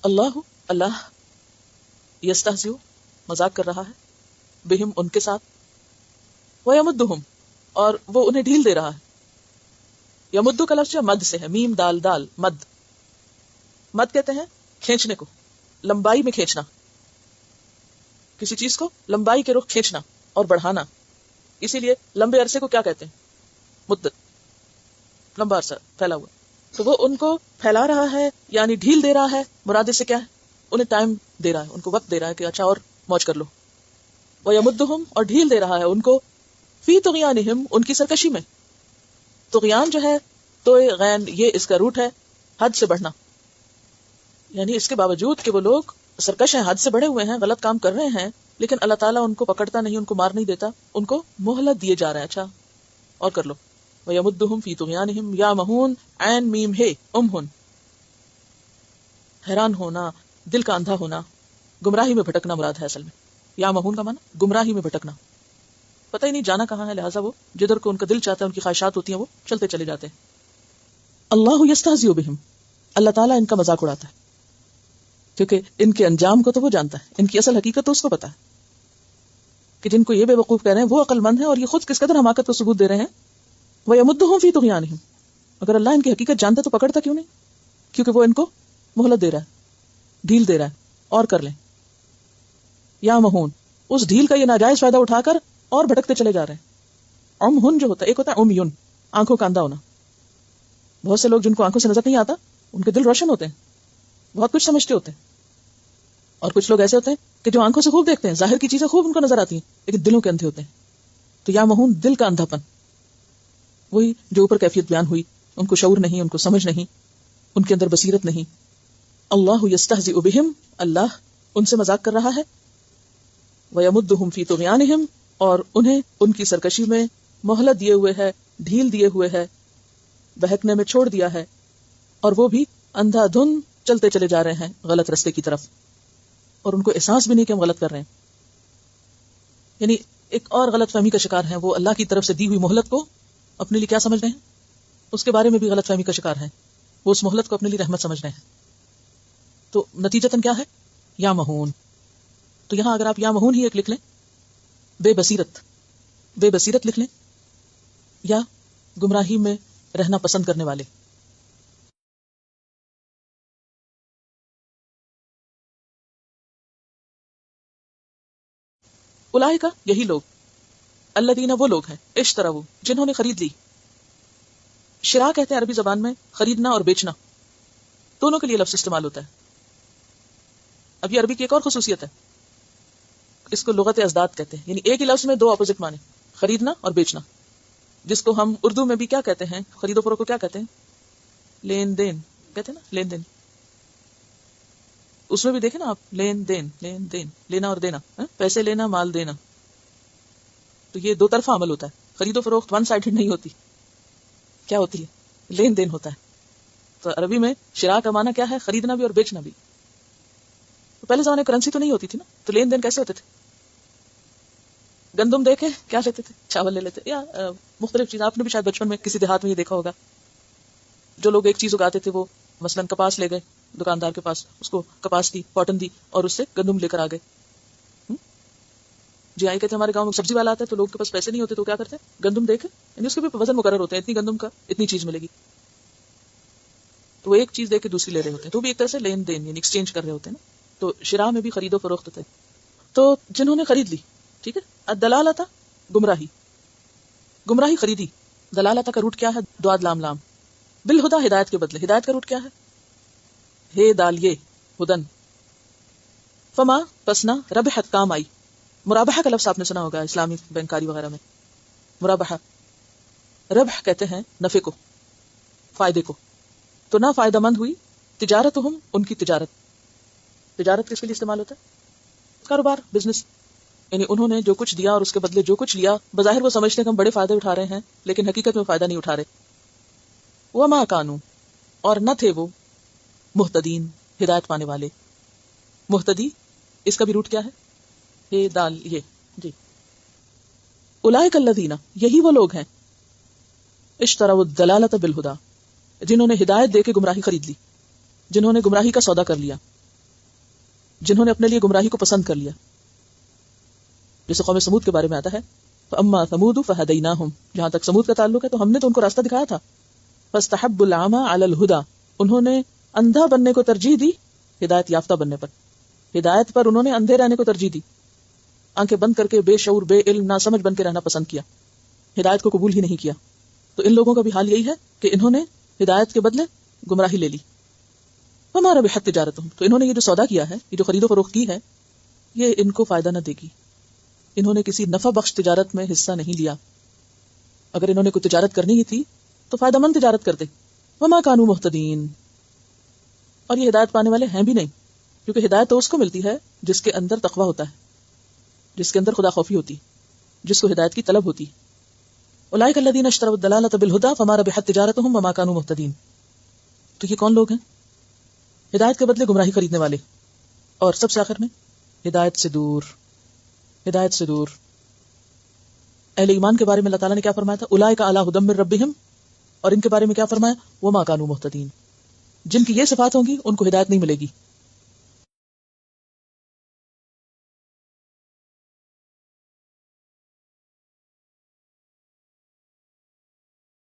اللہ یستہزئ مذاق کر رہا ہے بہم ان کے ساتھ، ویمدہم اور وہ انہیں ڈھیل دے رہا ہے. یمدو کا لفظ مد سے ہے، میم دال دال مد. مد کہتے ہیں کھینچنے کو، لمبائی میں کھینچنا، کسی چیز کو لمبائی کے رخ کھینچنا اور بڑھانا. اسی لیے لمبے عرصے کو کیا کہتے ہیں؟ مدت، لمبا عرصہ پھیلا ہوا. تو وہ ان کو پھیلا رہا ہے، یعنی ڈھیل دے رہا ہے. مراد سے کیا ہے؟ انہیں ٹائم دے رہا ہے، ان کو وقت دے رہا ہے کہ اچھا اور موج کر لو. وَيَمُدُّهُمْ اور ڈھیل دے رہا ہے ان کو فی طغیانہم ان کی سرکشی میں. طغیان جو ہے تو غین یہ اس کا روٹ ہے حد سے بڑھنا، یعنی اس کے باوجود کہ وہ لوگ سرکش ہیں، حد سے بڑھے ہوئے ہیں، غلط کام کر رہے ہیں، لیکن اللہ تعالیٰ ان کو پکڑتا نہیں، ان کو مار نہیں دیتا، ان کو مہلت دیے جا رہا ہے اچھا اور کر لو. وَيَمُدُّهُمْ فِي طُغْيَانِهِمْ يَعْمَهُونَ عین میم ہے امہن، حیران ہونا، دل کا اندھا ہونا، گمراہی میں بھٹکنا مراد ہے اصل میں. یا مہون کا معنی گمراہی میں بھٹکنا، پتہ ہی نہیں جانا کہاں ہے، لہٰذا وہ جدھر کو ان کا دل چاہتا ہے، ان کی خواہشات ہوتی ہیں، وہ چلتے چلے جاتے ہیں. اللہ یستہزئ بہم، اللہ تعالیٰ ان کا مذاق اڑاتا ہے، کیونکہ ان کے انجام کو تو وہ جانتا ہے، ان کی اصل حقیقت تو اس کو پتا ہے کہ جن کو یہ بے وقوف کہہ رہے ہیں وہ عقل مند ہے اور یہ خود کس قدر حماقت کو ثبوت دے رہے ہیں. وَيَمُدُّهُمْ فِي طُغْيَانِهِمْ، اگر اللہ ان کی حقیقت جانتا تو پکڑتا کیوں نہیں؟ کیونکہ وہ ان کو مہلت دے رہا ہے، ڈھیل دے رہا ہے اور کر لیں. یا مہون، اس ڈھیل کا یہ ناجائز فائدہ اٹھا کر اور بھٹکتے چلے جا رہے ہیں. امہن جو ہوتا ہے، ایک ہوتا ہے امیون، آنکھوں کا اندھا ہونا. بہت سے لوگ جن کو آنکھوں سے نظر نہیں آتا ان کے دل روشن ہوتے ہیں، بہت کچھ سمجھتے ہوتے ہیں. اور کچھ لوگ ایسے ہوتے ہیں کہ جو آنکھوں سے خوب دیکھتے ہیں، ظاہر کی چیزیں خوب ان کو نظر آتی ہیں، لیکن دلوں کے اندھے ہوتے ہیں. تو یا مہون دل کا اندھا پن، وہی جو اوپر کیفیت بیان ہوئی، ان کو شعور نہیں، ان کو سمجھ نہیں، ان کے اندر بصیرت نہیں. اللہ یستہزئ بہم، اللہ ان سے مذاق کر رہا ہے. وَيَمُدُّهُمْ فِي طُغْيَانِهِمْ اور انہیں ان کی سرکشی میں مہلت دیے ہوئے ہے، ڈھیل دیے ہوئے ہے، بہکنے میں چھوڑ دیا ہے، اور وہ بھی اندھا دھند چلتے چلے جا رہے ہیں غلط رستے کی طرف، اور ان کو احساس بھی نہیں کہ ہم غلط کر رہے ہیں. یعنی ایک اور غلط فہمی کا شکار ہیں، وہ اللہ کی طرف سے دی ہوئی مہلت کو اپنے لیے کیا سمجھ رہے ہیں، اس کے بارے میں بھی غلط فہمی کا شکار ہیں. وہ اس مہلت کو اپنے لیے رحمت سمجھ رہے ہیں. تو نتیجتاً کیا ہے؟ یا مہون. تو یہاں اگر آپ یا مہون ہی ایک لکھ لیں، بے بصیرت لکھ لیں، یا گمراہی میں رہنا پسند کرنے والے. اولئک یہی لوگ، الذین وہ لوگ ہیں، اشتروا جنہوں نے خرید لی. شراء کہتے ہیں عربی زبان میں خریدنا اور بیچنا، دونوں کے لیے لفظ استعمال ہوتا ہے. اب یہ عربی کی ایک اور خصوصیت ہے، اس کو لغت ازداد کہتے ہیں، یعنی ایک ہی لفظ میں دو اپوزٹ معنی، خریدنا اور بیچنا، جس کو ہم اردو میں بھی کیا کہتے ہیں، خرید و فروخت کو کیا کہتے ہیں؟ لین دین کہتے ہیں نا، لین دین. اس میں بھی دیکھیں نا آپ، لین دین لینا اور دینا، پیسے لینا مال دینا. تو یہ دو طرفہ عمل ہوتا ہے، خرید و فروخت ون سائیڈڈ نہیں ہوتی. کیا ہوتی ہے؟ لین دین ہوتا ہے. تو عربی میں شراء کا معنی کیا ہے؟ خریدنا بھی اور بیچنا بھی. تو پہلے زمانے کرنسی تو نہیں ہوتی تھی نا، تو لین دین کیسے ہوتے تھے؟ گندم دے کے کیا لیتے تھے؟ چاول لے لیتے، یا مختلف چیز. آپ نے بھی شاید بچپن میں کسی دیہات میں یہ دیکھا ہوگا، جو لوگ ایک چیز اگاتے تھے وہ مثلا کپاس لے گئے دکاندار کے پاس، اس کو کپاس دی، کاٹن دی، اور اس سے گندم لے کر آ گئے. جی آئی کہتے ہمارے گاؤں میں سبزی والا آتا ہے تو لوگ کے پاس پیسے نہیں ہوتے تو کیا کرتے ہیں؟ گندم دے کے، یعنی اس کے بھی وزن مقرر ہوتے ہیں، اتنی گندم کا اتنی چیز ملے گی، تو وہ ایک چیز دے کے دوسری لے رہے ہوتے ہیں، تو بھی ایک طرح سے لین دین یعنی ایکسچینج کر رہے ہوتے ہیں نا. تو شراء میں بھی خرید و فروخت ہوتا ہے. تو جنہوں نے خرید لی، ٹھیک ہے. الدلالۃ گمراہی خریدی. دلالۃ کا روٹ کیا ہے؟ دعاد لام لام. بالہدیٰ ہدایت کے بدلے. ہدایت کا روٹ کیا ہے؟ ہے دال یہ ہدن. فما پسنا ربحت کام آئی. مرابحہ کا لفظ آپ نے سنا ہوگا اسلامی بینکاری وغیرہ میں. مرابحہ، ربح کہتے ہیں نفع کو، فائدے کو. تو نہ فائدہ مند ہوئی تجارتہم ان کی تجارت. تجارت کس کے لیے استعمال ہوتا ہے؟ کاروبار، بزنس. یعنی انہوں نے جو کچھ دیا اور اس کے بدلے جو کچھ لیا، بظاہر وہ سمجھتے ہیں کہ ہم بڑے فائدے اٹھا رہے ہیں، لیکن حقیقت میں فائدہ نہیں اٹھا رہے. وما کانوا اور نہ تھے وہ مہتدین ہدایت پانے والے. مہتدی اس کا بھی روٹ کیا ہے؟ یہ دال یہ جی. اولئک الذین یہی وہ لوگ ہیں اشتروا الضلالۃ بالہدیٰ جنہوں نے ہدایت دے کے گمراہی خرید لی، جنہوں نے گمراہی کا سودا کر لیا. جنہوں نے اپنے لیے گمراہی کو پسند کر لیا. جیسے قوم سمود کے بارے میں آتا ہے فَأَمَّا ثَمُودُ فَهَدَيْنَاهُمْ, جہاں تک سمود کا تعلق ہے تو ہم نے تو ان کو راستہ دکھایا تھا. فَاسْتَحَبُّوا الْعَمَى عَلَى الْهُدَى, انہوں نے اندھا بننے کو ترجیح دی ہدایت یافتہ بننے پر. ہدایت پر انہوں نے اندھے رہنے کو ترجیح دی, آنکھیں بند کر کے بے شعور بے علم ناسمجھ بن کے رہنا پسند کیا, ہدایت کو قبول ہی نہیں کیا. تو ان لوگوں کا بھی حال یہی ہے کہ انہوں نے ہدایت کے بدلے گمراہی لے لی. فَمَا رَبِحَتْ تِجَارَتُهُمْ, تو انہوں نے یہ جو سودا کیا ہے, یہ جو خرید و فروخت کی ہے, یہ ان کو فائدہ نہ دے گی. انہوں نے کسی نفع بخش تجارت میں حصہ نہیں لیا. اگر انہوں نے کوئی تجارت کرنی ہی تھی تو فائدہ مند تجارت کرتے. وَمَا كَانُوا مُهْتَدِينَ, اور یہ ہدایت پانے والے ہیں بھی نہیں, کیونکہ ہدایت تو اس کو ملتی ہے جس کے اندر تقویٰ ہوتا ہے, جس کے اندر خدا خوفی ہوتی, جس کو ہدایت کی طلب ہوتی. اولئک الذین اشتروا الضلالۃ بالہدی فما ربحت تجارتهم وما كانوا مهتدین. تو یہ کون لوگ ہیں؟ ہدایت کے بدلے گمراہی خریدنے والے. اور سب سے آخر میں ہدایت سے دور, ہدایت سے دور. اہل ایمان کے بارے میں اللہ تعالیٰ نے کیا فرمایا تھا؟ اولئک علی ھدی من ربہم, اور ان کے بارے میں کیا فرمایا؟ وما كانوا مهتدین. جن کی یہ صفات ہوں گی ان کو ہدایت نہیں ملے گی.